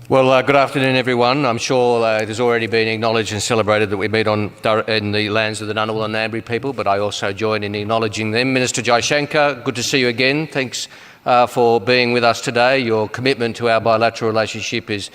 Well, good afternoon, everyone. I'm sure it has already been acknowledged and celebrated that we meet in the lands of the Ngunnawal and Ngambri people, but I also join in acknowledging them. Minister Jaishankar, good to see you again. Thanks for being with us today. Your commitment to our bilateral relationship is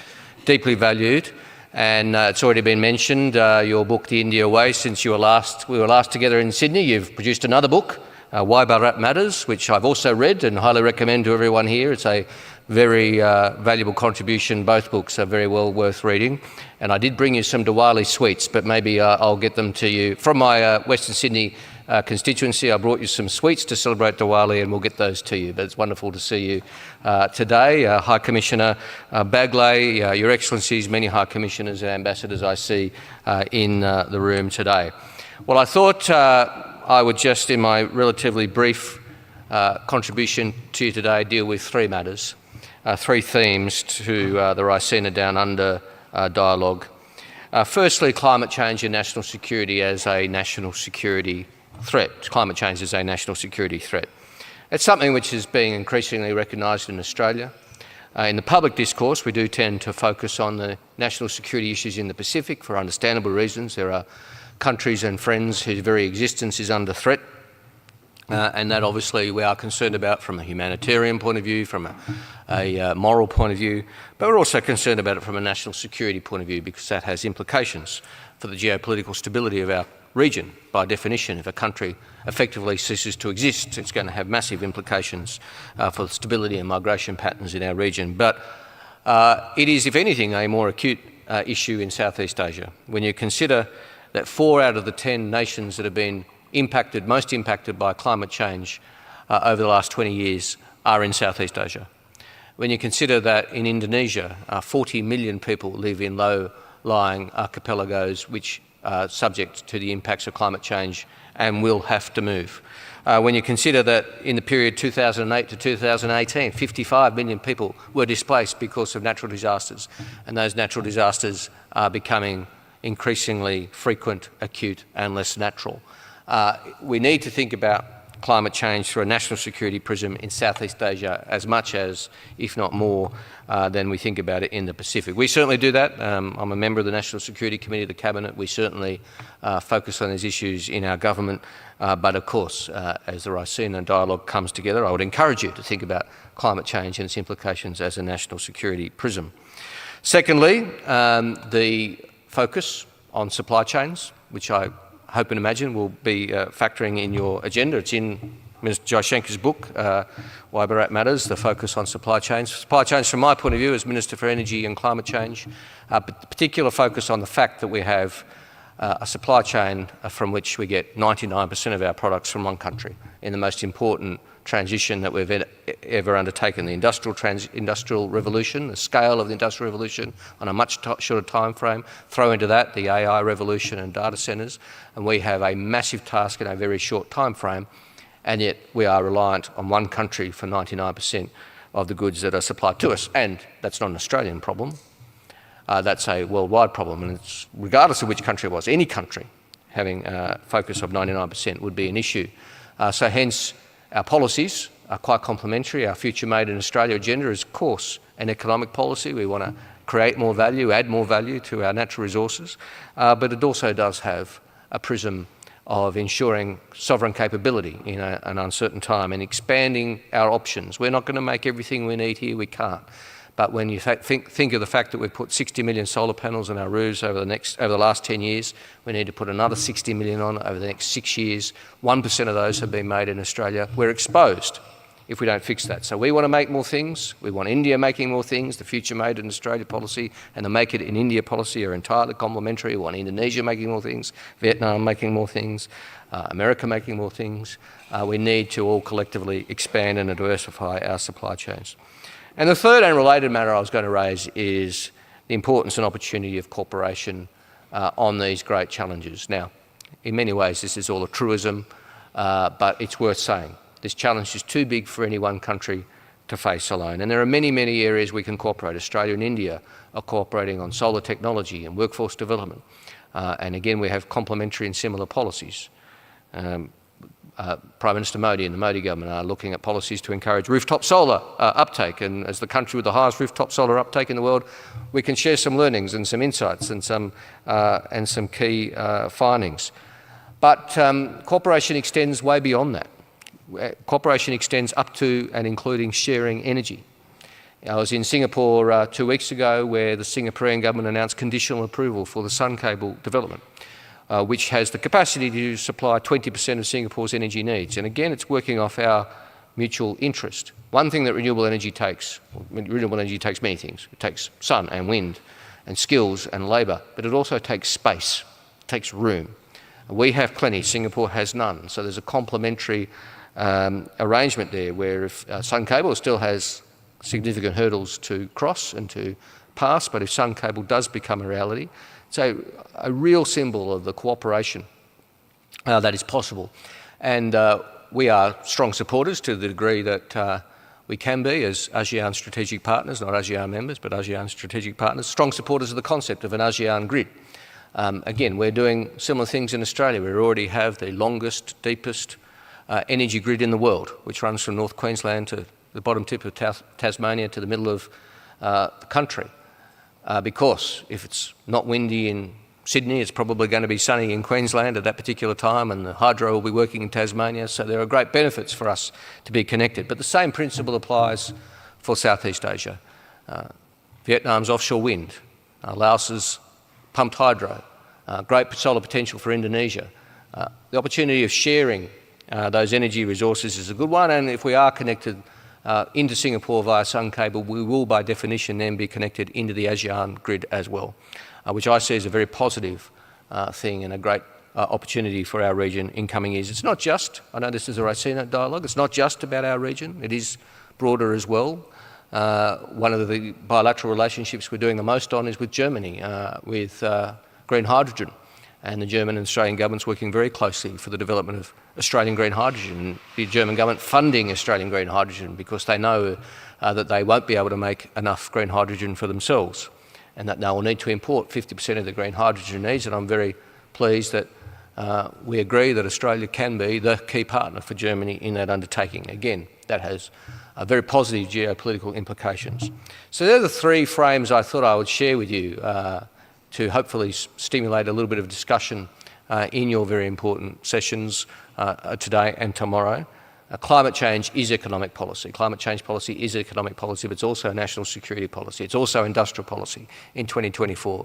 deeply valued, and it's already been mentioned, your book, The India Way, since we were last together in Sydney. You've produced another book, Why Bharat Matters, which I've also read and highly recommend to everyone here. It's a very valuable contribution. Both books are very well worth reading. And I did bring you some Diwali sweets, but maybe I'll get them to you. From my Western Sydney constituency, I brought you some sweets to celebrate Diwali, and we'll get those to you. But it's wonderful to see you today. High Commissioner Bagley, Your Excellencies, many High Commissioners and Ambassadors I see in the room today. Well, I thought I would just, in my relatively brief contribution to you today, deal with three matters. Three themes to the Raisina Down Under dialogue. Firstly, climate change and national security as a national security threat. Climate change is a national security threat. It's something which is being increasingly recognised in Australia. In the public discourse, we do tend to focus on the national security issues in the Pacific for understandable reasons. There are countries and friends whose very existence is under threat. And that obviously we are concerned about from a humanitarian point of view, from a moral point of view, but we're also concerned about it from a national security point of view, because that has implications for the geopolitical stability of our region. By definition, if a country effectively ceases to exist, it's going to have massive implications for the stability and migration patterns in our region. But it is, if anything, a more acute issue in Southeast Asia. When you consider that 4 out of the 10 nations that have been most impacted by climate change over the last 20 years are in Southeast Asia. When you consider that in Indonesia, 40 million people live in low-lying archipelagos which are subject to the impacts of climate change and will have to move. When you consider that in the period 2008 to 2018, 55 million people were displaced because of natural disasters, and those natural disasters are becoming increasingly frequent, acute and less natural. We need to think about climate change through a national security prism in Southeast Asia as much as, if not more, than we think about it in the Pacific. We certainly do that. I'm a member of the National Security Committee of the Cabinet. We certainly focus on these issues in our government. But of course, as the Raisina dialogue comes together, I would encourage you to think about climate change and its implications as a national security prism. Secondly, the focus on supply chains, which I hope and imagine will be factoring in your agenda. It's in Minister Jaishankar's book, Why Bharat Matters, the focus on supply chains. Supply chains, from my point of view as Minister for Energy and Climate Change, particular focus on the fact that we have a supply chain from which we get 99% of our products from one country in the most important transition that we've ever undertaken, the industrial revolution, the scale of the industrial revolution on a much shorter time frame. Throw into that the AI revolution and data centres, and we have a massive task in a very short time frame, and yet we are reliant on one country for 99% of the goods that are supplied to us. And that's not an Australian problem. That's a worldwide problem, and it's regardless of which country it was. Any country having a focus of 99% would be an issue. So hence, our policies are quite complementary. Our Future Made in Australia agenda is, of course, an economic policy. We want to create more value, add more value to our natural resources, but it also does have a prism of ensuring sovereign capability in an uncertain time and expanding our options. We're not going to make everything we need here, we can't. But when you think of the fact that we've put 60 million solar panels on our roofs over the last 10 years, we need to put another 60 million on over the next 6 years. 1% of those have been made in Australia. We're exposed if we don't fix that. So we want to make more things. We want India making more things. The Future Made in Australia policy and the Make It in India policy are entirely complementary. We want Indonesia making more things, Vietnam making more things, America making more things. We need to all collectively expand and diversify our supply chains. And the third and related matter I was going to raise is the importance and opportunity of cooperation on these great challenges. Now, in many ways, this is all a truism, but it's worth saying. This challenge is too big for any one country to face alone. And there are many, many areas we can cooperate. Australia and India are cooperating on solar technology and workforce development. And again, we have complementary and similar policies. Prime Minister Modi and the Modi government are looking at policies to encourage rooftop solar uptake, and as the country with the highest rooftop solar uptake in the world, we can share some learnings and some insights and some key findings. But cooperation extends way beyond that. Cooperation extends up to and including sharing energy. I was in Singapore 2 weeks ago, where the Singaporean government announced conditional approval for the Sun Cable development, which has the capacity to supply 20% of Singapore's energy needs. And again, it's working off our mutual interest. One thing that renewable energy takes many things. It takes sun and wind and skills and labour, but it also takes space, it takes room. We have plenty, Singapore has none. So there's a complementary arrangement there, where if Sun Cable still has significant hurdles to cross and to pass, but if Sun Cable does become a reality, it's a real symbol of the cooperation that is possible. And we are strong supporters to the degree that we can be as ASEAN strategic partners, not ASEAN members, but ASEAN strategic partners, strong supporters of the concept of an ASEAN grid. Again, we're doing similar things in Australia. We already have the longest, deepest energy grid in the world, which runs from North Queensland to the bottom tip of Tasmania to the middle of the country. Because if it's not windy in Sydney, it's probably going to be sunny in Queensland at that particular time, and the hydro will be working in Tasmania. So there are great benefits for us to be connected. But the same principle applies for Southeast Asia. Vietnam's offshore wind, Laos's pumped hydro, great solar potential for Indonesia. The opportunity of sharing those energy resources is a good one, and if we are connected into Singapore via Sun Cable, we will by definition then be connected into the ASEAN grid as well, which I see as a very positive thing and a great opportunity for our region in coming years. It's not just, I know this is a Raisina dialogue, it's not just about our region, it is broader as well. One of the bilateral relationships we're doing the most on is with Germany, with green hydrogen. And the German and Australian governments working very closely for the development of Australian green hydrogen. The German government funding Australian green hydrogen because they know that they won't be able to make enough green hydrogen for themselves, and that they will need to import 50% of the green hydrogen needs. And I'm very pleased that we agree that Australia can be the key partner for Germany in that undertaking. Again, that has very positive geopolitical implications. So they're the three frames I thought I would share with you to hopefully stimulate a little bit of discussion in your very important sessions today and tomorrow. Climate change is economic policy. Climate change policy is economic policy, but it's also national security policy. It's also industrial policy in 2024.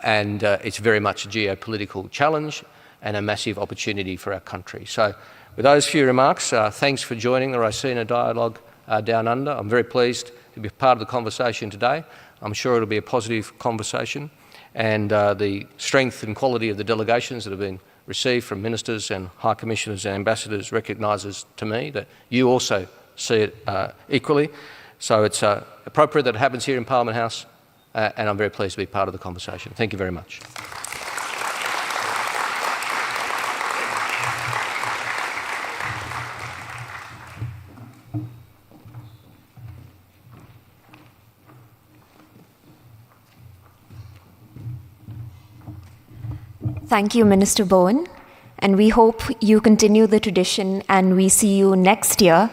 And it's very much a geopolitical challenge and a massive opportunity for our country. So with those few remarks, thanks for joining the Raisina Dialogue Down Under. I'm very pleased to be part of the conversation today. I'm sure it'll be a positive conversation. And the strength and quality of the delegations that have been received from ministers and high commissioners and ambassadors recognises to me that you also see it equally. So it's appropriate that it happens here in Parliament House, and I'm very pleased to be part of the conversation. Thank you very much. Thank you, Minister Bowen, and we hope you continue the tradition and we see you next year